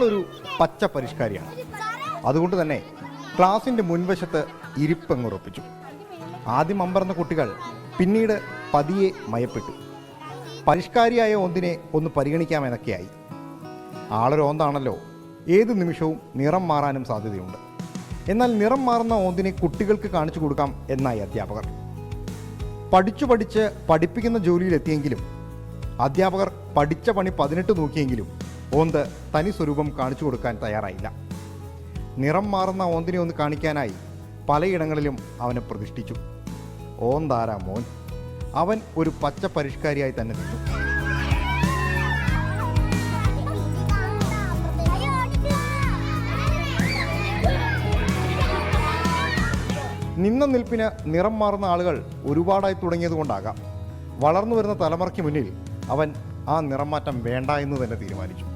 ഇതൊരു പച്ച പരിഷ്കാരിയാണ്. അതുകൊണ്ട് തന്നെ ക്ലാസിൻ്റെ മുൻവശത്ത് ഇരിപ്പങ്ങുറപ്പിച്ചു. ആദ്യം അമ്പർന്ന കുട്ടികൾ പിന്നീട് പതിയെ മയപ്പെട്ടു. പരിഷ്കാരിയായ ഓന്തിനെ ഒന്ന് പരിഗണിക്കാമെന്നൊക്കെയായി. ആളൊരോന്താണല്ലോ, ഏത് നിമിഷവും നിറം മാറാനും സാധ്യതയുണ്ട്. എന്നാൽ നിറം മാറുന്ന ഓന്തിനെ കുട്ടികൾക്ക് കാണിച്ചു കൊടുക്കാം എന്നായി അധ്യാപകർ. പഠിച്ച് പഠിപ്പിക്കുന്ന ജോലിയിലെത്തിയെങ്കിലും അധ്യാപകർ പഠിച്ച പണി 18 നോക്കിയെങ്കിലും ഓന്ത് തനി സ്വരൂപം കാണിച്ചു കൊടുക്കാൻ തയ്യാറായില്ല. നിറം മാറുന്ന ഓന്തിനെ ഒന്ന് കാണിക്കാനായി പലയിടങ്ങളിലും അവനെ പ്രതിഷ്ഠിച്ചു. ഓന്താരാ മോൻ, അവൻ ഒരു പച്ച പരിഷ്കാരിയായി തന്നെ നിന്നു. നിന്ന നിൽപ്പിന് നിറം മാറുന്ന ആളുകൾ ഒരുപാടായി തുടങ്ങിയതുകൊണ്ടാകാം വളർന്നു വരുന്ന തലമുറയ്ക്ക് മുന്നിൽ അവൻ ആ നിറം മാറ്റം വേണ്ട എന്ന് തന്നെ തീരുമാനിച്ചു.